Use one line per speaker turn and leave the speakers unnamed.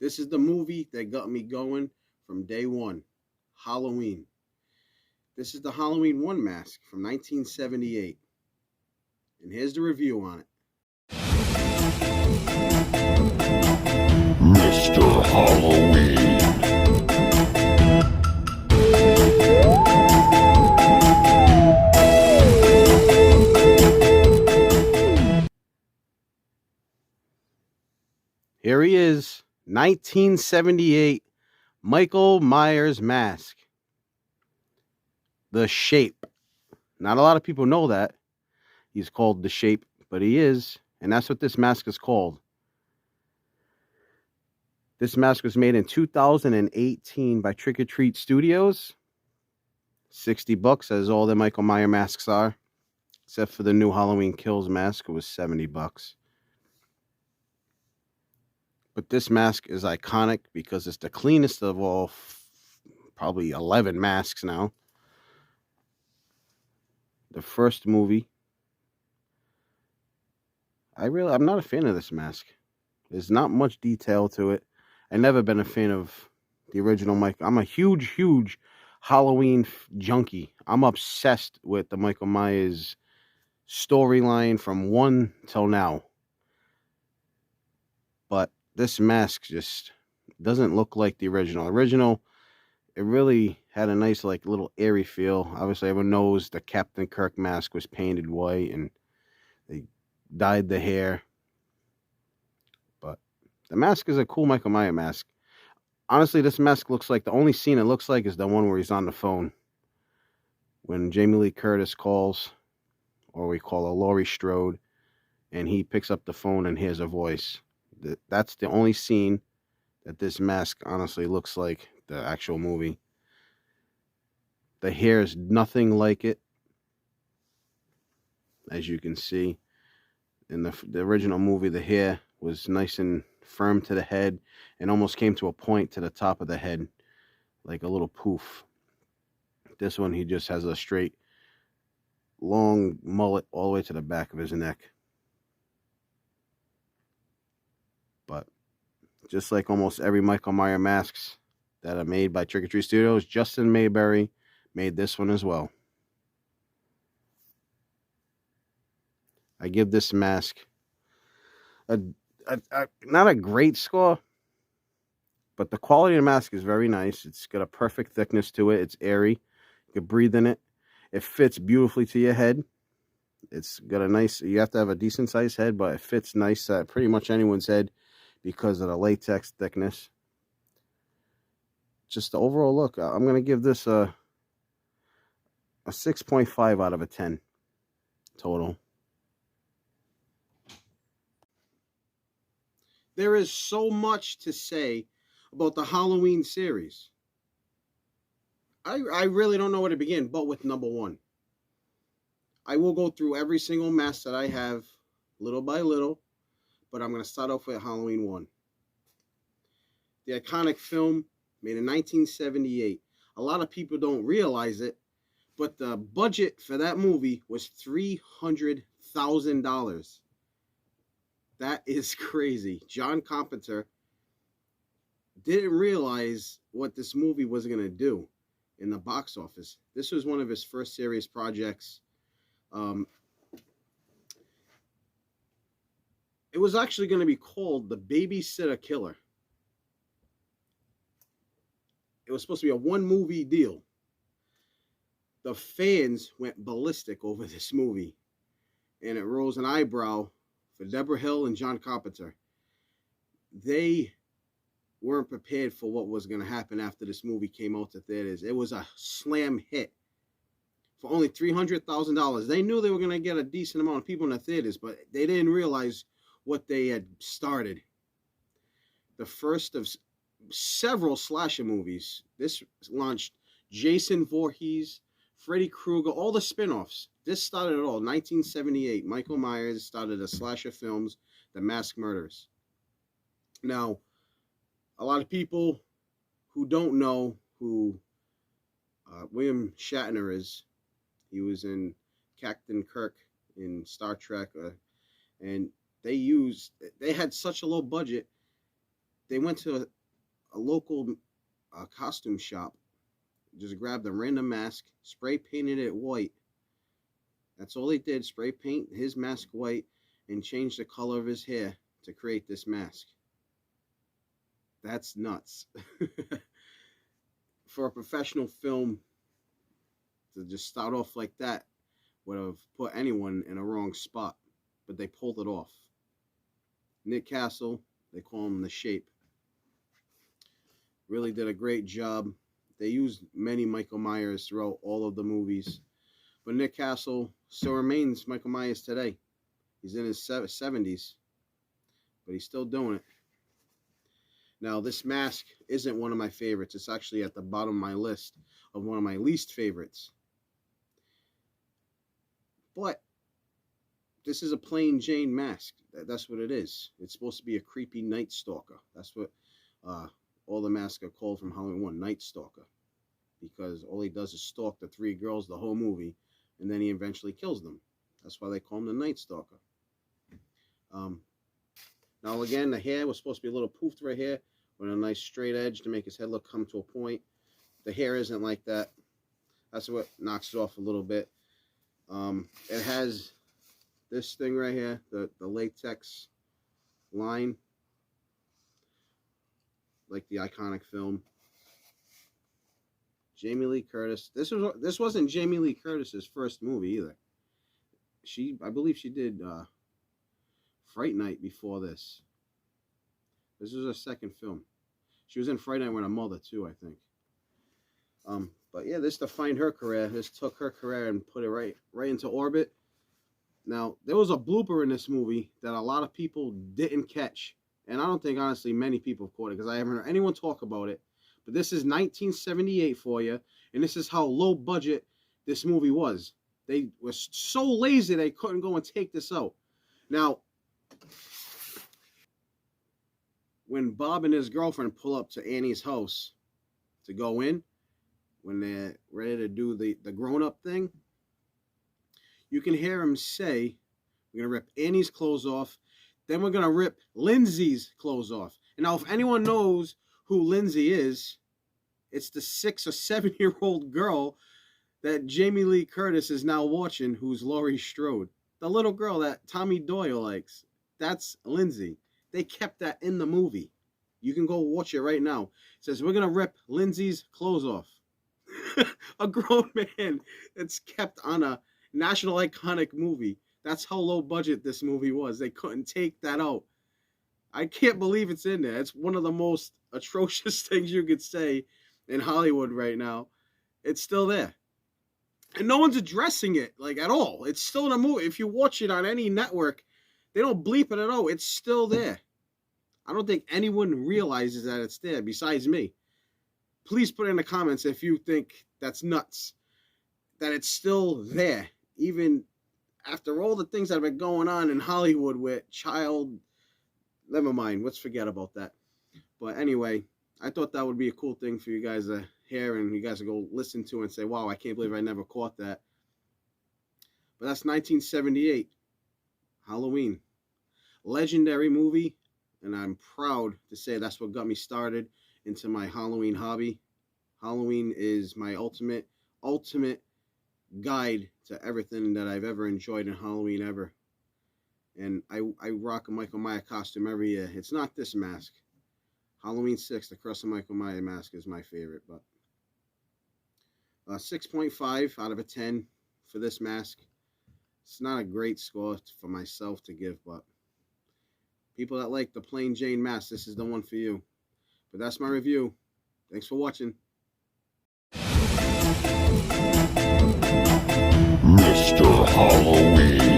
This is the movie that got me going from day one, Halloween. This is the Halloween 1 mask from 1978. And here's the review on it.
Mr. Halloween.
Here he is, 1978 Michael Myers mask. The Shape. Not a lot of people know that. He's called The Shape, but he is, and that's what this mask is called. This mask was made in 2018 by Trick or Treat Studios. $60, as all the Michael Myers masks are, except for the new Halloween Kills mask, it was $70. But this mask is iconic because it's the cleanest of all, probably 11 masks now. The first movie. I'm not a fan of this mask. There's not much detail to it. I've never been a fan of the original Mike. I'm a huge Halloween junkie. I'm obsessed with the Michael Myers storyline from 1 till now. But this mask just doesn't look like the original. It really had a nice, like, little airy feel. Obviously, everyone knows the Captain Kirk mask was painted white and they dyed the hair. But the mask is a cool Michael Myers mask. Honestly, this mask looks like, the only scene it looks like is the one where he's on the phone. When Jamie Lee Curtis calls, or we call her Laurie Strode, and he picks up the phone and hears a voice. That's the only scene that this mask honestly looks like the actual movie. The hair is nothing like it, as you can see. In the original movie, the hair was nice and firm to the head and almost came to a point to the top of the head, like a little poof. This one, he just has a straight, long mullet all the way to the back of his neck. But just like almost every Michael Myers masks that are made by Trick or Treat Studios, Justin Mayberry made this one as well. I give this mask not a great score, but the quality of the mask is very nice. It's got a perfect thickness to it. It's airy. You can breathe in it. It fits beautifully to your head. It's got a nice, you have to have a decent sized head, but it fits nice at pretty much anyone's head because of the latex thickness. Just the overall look, I'm going to give this a 6.5 out of a 10 total. There is so much to say about the Halloween series. I really don't know where to begin, but with number 1. I will go through every single mask that I have, little by little, but I'm going to start off with Halloween 1. The iconic film made in 1978. A lot of people don't realize it, but the budget for that movie was $300,000. That is crazy. John Carpenter didn't realize what this movie was going to do in the box office. This was one of his first serious projects. It was actually going to be called The Babysitter Killer. It was supposed to be a 1-movie deal. The fans went ballistic over this movie, and it rose an eyebrow for Deborah Hill and John Carpenter. They weren't prepared for what was going to happen after this movie came out to theaters. It was a slam hit for only $300,000. They knew they were going to get a decent amount of people in the theaters, but they didn't realize what they had started. The first of several slasher movies. This launched Jason Voorhees, Freddy Krueger, all the spin-offs. This started it all. 1978, Michael Myers started the slasher films, The Masked Murderers. Now, a lot of people who don't know who William Shatner is, he was in Captain Kirk in Star Trek, and they had such a low budget They went to a local costume shop, just grabbed a random mask, spray painted it white. That's all they did, spray paint his mask white and change the color of his hair to create this mask. That's nuts. For a professional film to just start off like that would have put anyone in a wrong spot, but they pulled it off. Nick Castle, they call him the Shape, really did a great job. They used many Michael Myers throughout all of the movies, but Nick Castle still remains Michael Myers today. He's in his 70s, but he's still doing it. Now, this mask isn't one of my favorites. It's actually at the bottom of my list of one of my least favorites. But this is a plain Jane mask. That's what it is. It's supposed to be a creepy night stalker. That's what all the masks are called from Halloween 1, Night Stalker. Because all he does is stalk the three girls the whole movie, and then he eventually kills them. That's why they call him the Night Stalker. Now, again, the hair was supposed to be a little poofed right here with a nice straight edge to make his head look come to a point. The hair isn't like that. That's what knocks it off a little bit. It has this thing right here, the latex line, like the iconic film. Jamie Lee Curtis. This wasn't Jamie Lee Curtis's first movie either. I believe she did Fright Night before this. This was her second film. She was in Fright Night with her mother too, I think. But yeah, this defined her career. This took her career and put it right into orbit. Now, there was a blooper in this movie that a lot of people didn't catch. And I don't think, honestly, many people have caught it because I haven't heard anyone talk about it. But this is 1978 for you. And this is how low budget this movie was. They were so lazy they couldn't go and take this out. Now, when Bob and his girlfriend pull up to Annie's house to go in, when they're ready to do the grown-up thing, you can hear him say, we're going to rip Annie's clothes off, then we're going to rip Lindsay's clothes off. And now, if anyone knows who Lindsay is, it's the 6 or 7-year-old girl that Jamie Lee Curtis is now watching, who's Laurie Strode. The little girl that Tommy Doyle likes. That's Lindsay. They kept that in the movie. You can go watch it right now. It says, we're going to rip Lindsay's clothes off. A grown man that's kept on a national iconic movie. That's how low budget this movie was. They couldn't take that out. I can't believe it's in there. It's one of the most atrocious things you could say in Hollywood right now. It's still there. And no one's addressing it, like, at all. It's still in a movie. If you watch it on any network, they don't bleep it at all. It's still there. I don't think anyone realizes that it's there besides me. Please put in the comments if you think that's nuts, that it's still there, even after all the things that have been going on in Hollywood with child. Never mind. Let's forget about that. But anyway, I thought that would be a cool thing for you guys to hear and you guys to go listen to and say, wow, I can't believe I never caught that. But that's 1978. Halloween. Legendary movie. And I'm proud to say that's what got me started into my Halloween hobby. Halloween is my ultimate guide to everything that I've ever enjoyed in Halloween ever. And I rock a Michael Myers costume every year. It's not this mask. Halloween 6, the Curse of Michael Myers mask is my favorite. But 6.5 out of 10 for this mask. It's not a great score for myself to give, but people that like the plain Jane mask, this is the one for you. But that's my review. Thanks for watching.
Mr. Halloween.